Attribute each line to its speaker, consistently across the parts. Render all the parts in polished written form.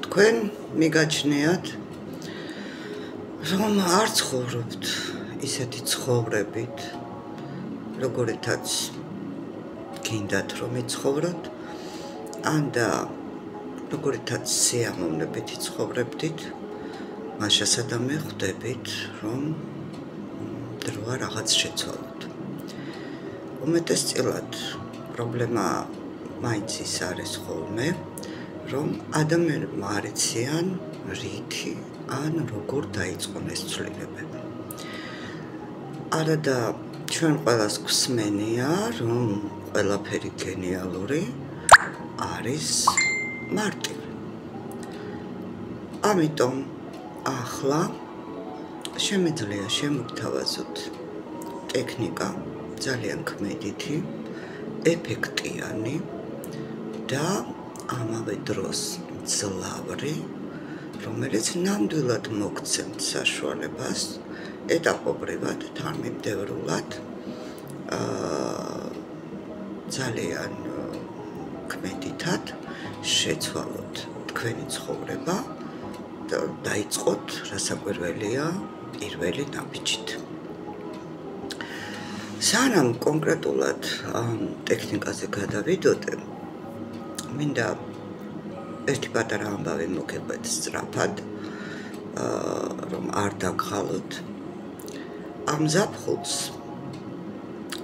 Speaker 1: თქვენ მიგაჩნიათ რომ არ ცხოვრობთ ისეთი ცხოვრებით როგორითაც გინდათ რომ იცხოვროთ ან და როგორითაც სიამოვნებით იცხოვრებდით მას შესაძლოა ხვდებით რომ დროა რაღაც შეცვალოთ უმეტესწილად პრობლემა მაინც ის არის ხოლმე რომ ადამიანებმა არ იციან რითი ან როგორ დაიწყონ ეს ცვლილებები. არადა ჩვენ ყველას გვსმენია რომ ყველაფერი გენიალური არის მარტივი. ამიტომ ახლა შემიძლია შემოგთავაზოთ ტექნიკა ძალიან ქმედითი, ეფექტიანი და ამავე დროს ძლავრი, რომელიც ნამდვილად მოგცემთ საშუალებას ეტაპობრივად თანმიმდევრულად ძალიან ქმედითად შეცვალოთ თქვენი ცხოვრება და დაიწყოთ რასაკვირველია პირველი ნაბიჯით. სანამ კონკრეტულად ამ ტექნიკაზე გადავიდოდე, მინდა ერთი პატარა ამბავი მოგეყვეთ სწრაფად, რომ არ დაგხალოთ. ამ ზაფხულს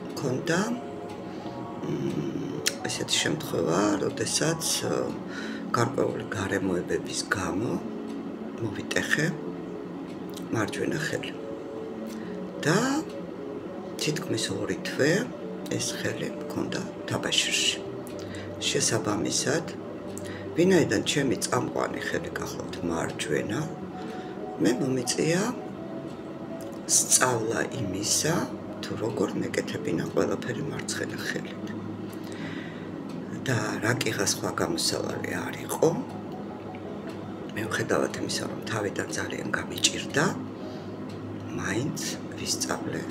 Speaker 1: მქონდა ესეთი შემთხვევა, როდესაც გარკვეული გარემოებების გამო მოვიტეხე მარჯვენა ხელი. და თითქმის 2 თვე ეს ხელი მქონდა თაბაშირში. შესაბამისად, ვინაიდან ჩემი წამყვანი ხელი გახლავთ მარჯვენა, მე მომიწია სწავლა იმისა, თუ როგორ მეკეთებინა ყველაფერი მარცხენა ხელით. და რა კიღა სხვა გამოსავალი არ იყო, მიუხედავად იმისა, რომ თავიდან ძალიან გამიჭირდა, მაინც ვისწავლე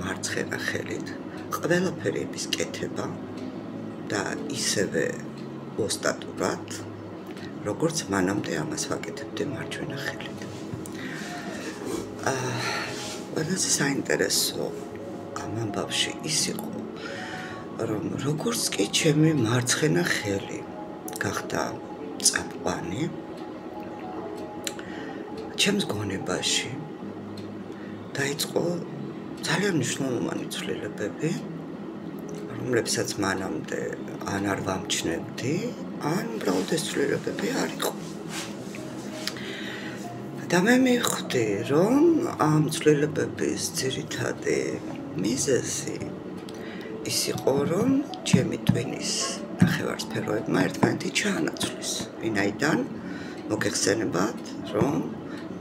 Speaker 1: მარცხენა ხელით ყველაფერების კეთება და ისევე ოსტატურად, როგორც მანამდე ამას ვაკეთებდი მარჯვენა ხელით. ყველაზე საინტერესო ამ ამბავში ის იყო, რომ როგორც კი ჩემი მარცხენა ხელი გახდა წამყვანი, ჩემს გონებაში დაიწყო ძალიან მნიშვნელოვანი ცვლილებები, რომლებსაც მანამდე ან არ ვამჩნევდი, ან უბრალოდ ეს ცვლილებები არ იყო. და მე მივხვდი, რომ ამ ცვლილებების ძირითადი მიზეზი ის იყო, რომ ჩემი ტვინის ნახევარსფეროებმა ერთმანეთი ჩაანაცვლეს, ვინაიდან მოგეხსენებათ, რომ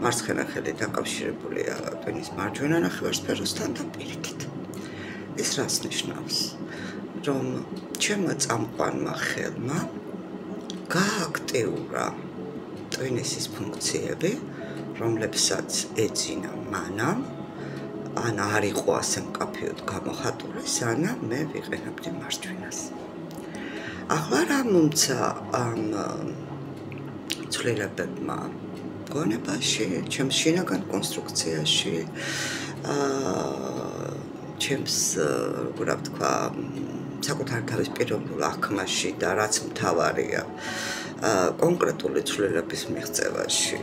Speaker 1: მარცხენა ხელი დაკავშირებულია ტვინის მარჯვენა ნახევარსფეროსთან და პირიქით. ეს რას ნიშნავს? რომ ჩემმა წამყვანმა ხელმა გააქტიურა ტვინის ის ფუნქციები, რომლებსაც ეძინა მანამ, ან არ იყო ასე მკაფიოდ გამოხატული, სანამ მე ვიყენებდი მარჯვენას. ახლა რა მომცა ამ ცვლილებებმა გონებაში, ჩემს შინაგან კონსტრუქციაში, ჩემს, როგორ ვთქვა, საკუთარი თავის პიროვნულ აღქმაში და რაც მთავარია, კონკრეტული ცვლილების მიღწევაში,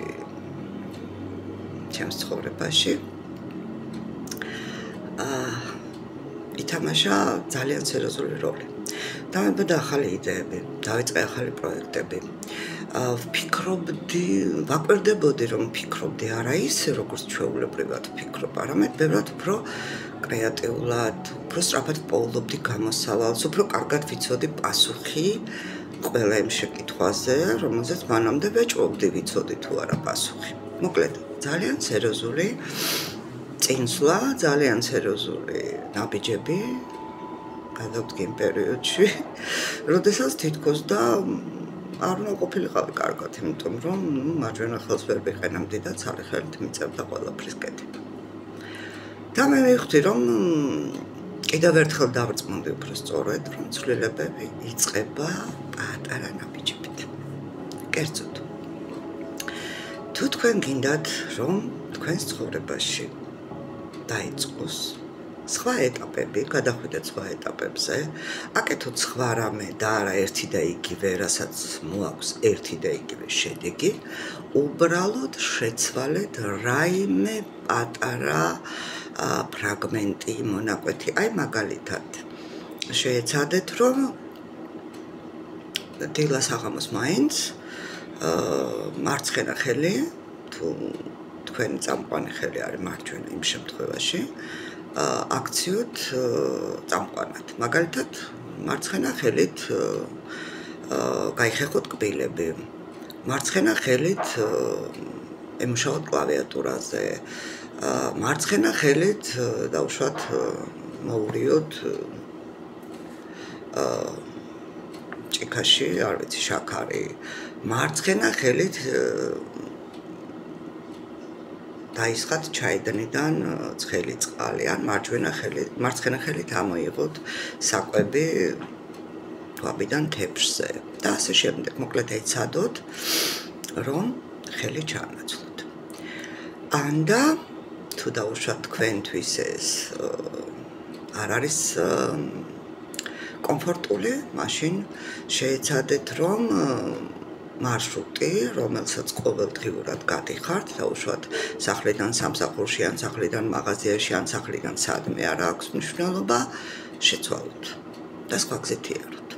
Speaker 1: ჩემს ცხოვრებაში, ითამაშა ძალიან სერიოზული როლი. დამებდა ახალი იდეები, დავიწყე ახალი პროექტები. ვაკვირდებოდი, რომ ვფიქრობდი არა ისე, როგორც ჩვეულებრივად ვფიქრობ, არამედ ბევრად უფრო კრეატიულად, უფრო სწრაფად პოულობდი გამოსავალს, უფრო კარგად ვიცოდი პასუხი ყველა იმ შეკითხვაზე, რომელზეც მანამდე ვეჭვობდი ვიცოდი თუ არა პასუხი. მოკლედ, ძალიან სერიოზული წინსვლა, ძალიან სერიოზული ნაბიჯები გადავდგე იმ პერიოდში, როდესაც თითქოს და არ უნდა ყოფილიყავი კარგად, იმიტომ რომ მარჯვენა ხელს ვერ ვიყენებდი და ცალი ხელით მიწევდა ყველაფრის კეთება. და მე მივხვდი, რომ კიდევ ერთხელ დავრწმუნდი უფრო სწორედ, რომ ცვლილებები იწყება პატარა ნაბიჯებით. კერძოდ, თუ თქვენ გინდათ რომ თქვენს ცხოვრებაში დაიწყოს სხვა ეტაპები, გადახვიდეთ სხვა ეტაპებზე, აკეთოთ სხვა რამე და არა ერთი და იგივე, რასაც მოაქვს ერთი და იგივე შედეგი, უბრალოდ შეცვალეთ რაიმე პატარა ფრაგმენტი, მონაკვეთი, აი მაგალითად შეეცადეთ რომ დილას აღამოს მაინც მარცხენა ხელი თუ თქვენი წამყვანი ხელი არის მარჯვენა იმ შემთხვევაში აქციოთ წამყვანად. მაგალითად, მარცხენა ხელით გაიხეხოთ კბილები. მარცხენა ხელით ემუშაოთ კლავიატურაზე. მარცხენა ხელით დავუშვათ მოურიოთ ჭიქაში, არ ვიცი, შაქარი. მარცხენა ხელით დაისხათ ჩაიდნიდან ცხელი წყალი, ან მარცხენა ხელით ამოიღოთ საკვები ქვაბიდან თეფშზე და ასე შემდეგ. მოკლედ ეცადოთ, რომ ხელი ჩაანაცვლოთ. ანდა თუ დაუშვათ თქვენთვის ეს არ არის კომფორტული, მაშინ შეეცადეთ, რომ მარშრუტი, რომელსაც ყოველდღიურად გადიხართ, დაუშვათ სახლიდან სამსახურში, ან სახლიდან მაღაზიაში, ან სახლიდან სადმე არ აქვს მნიშვნელობა, შეცვალოთ და სხვა გზით იაროთ.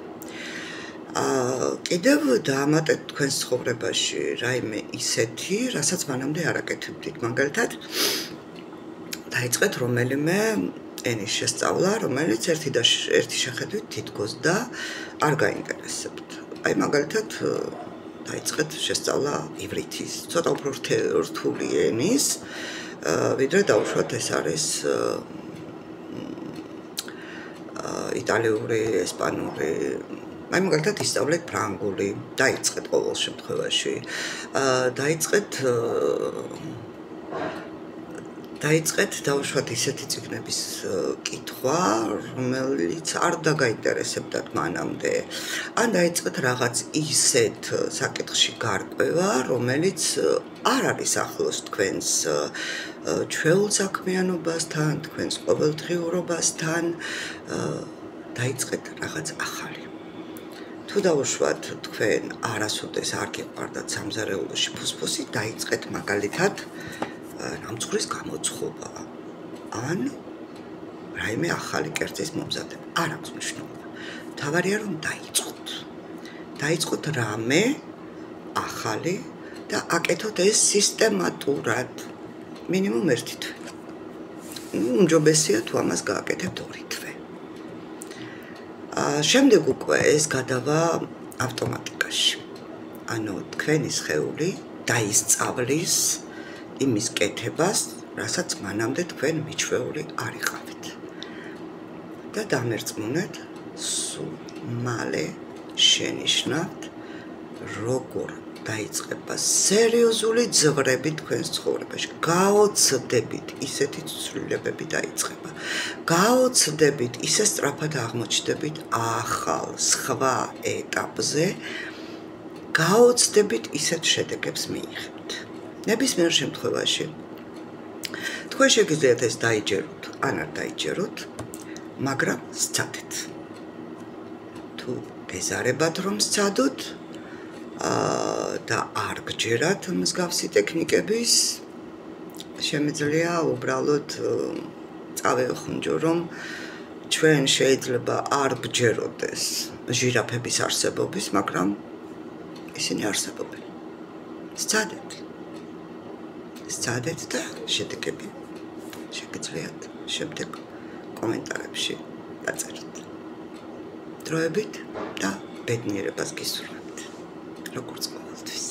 Speaker 1: კიდევ დაამატეთ თქვენს ცხოვრებაში რაიმე ისეთი, რასაც მანამდე არ აკეთებდით. მაგალითად, დაიწყეთ რომელიმე ენის შესწავლა, რომელიც ერთი შეხედვით თითქოს და არ გაინტერესებთ. აი მაგალითად დაიწყეთ შესწავლა ივრითის, ცოტა უფრო რთული ენის, ვიდრე დავუშვათ ეს არის იტალიური, ესპანური, აი მაგალითად ისწავლეთ ფრანგული, დაიწყეთ ყოველ შემთხვევაში. დაიწყეთ დავუშვათ ისეთი წიგნების კითხვა, რომელიც არ დაგაინტერესებდათ მანამდე. ან დაიწყეთ რაღაც ისეთ საკითხში გარკვევა, რომელიც არ არის ახლოს თქვენს ჩვეულ საქმიანობასთან, თქვენს ყოველდღიურობასთან, დაიწყეთ რაღაც ახალი. თუ დავუშვათ თქვენ არასოდეს არ გიყვარდათ სამზარეულოში ფუსფუსი, დაიწყეთ მაგალითად ნამცხვრის გამოცხობა ან რაიმე ახალი კერძის მომზადება. არ აქვს მნიშვნელობა. მთავარია რომ დაიწყოთ რამე ახალი და აკეთოთ ეს სისტემატურად მინიმუმ 1 თვე. უმჯობესია თუ ამას გააკეთებთ 2 თვე. შემდეგ უკვე ეს გადავა ავტომატიკაში. ანუ თქვენი სხეული დაისწავლის იმის კეთებას, რასაც მანამდე თქვენ მიჩვეული არ იყავით. და დამერწმუნეთ, სულ მალე შენიშნავთ, როგორ დაიწყება სერიოზული ძვრები თქვენს ცხოვრებაში. გაოცდებით ისეთი ცვლილებები დაიწყება. გაოცდებით ისე სწრაფად აღმოჩნდებით ახალ, სხვა ეტაპზე. გაოცდებით ისეთ შედეგებს მიიღებთ. ნებისმიერ შემთხვევაში თქვენ შეგიძლიათ ეს დაიჯეროთ, ან არ დაიჯეროთ, მაგრამ სცადეთ. თუ გეზარებათ რომ სცადოთ და არ გჯერათ მსგავსი ტექნიკების, შემიძლია უბრალოდ წავეხუნჯო, რომ ჩვენ შეიძლება არ გჯეროდეს ჟირაფების არსებობის, მაგრამ ისინი არსებობენ. სცადეთ და შედეგები შეგიძლიათ შემდეგ კომენტარებში დაწეროთ. დროებით და ბედნიერებას გისურვებთ. როგორც ყოველთვის.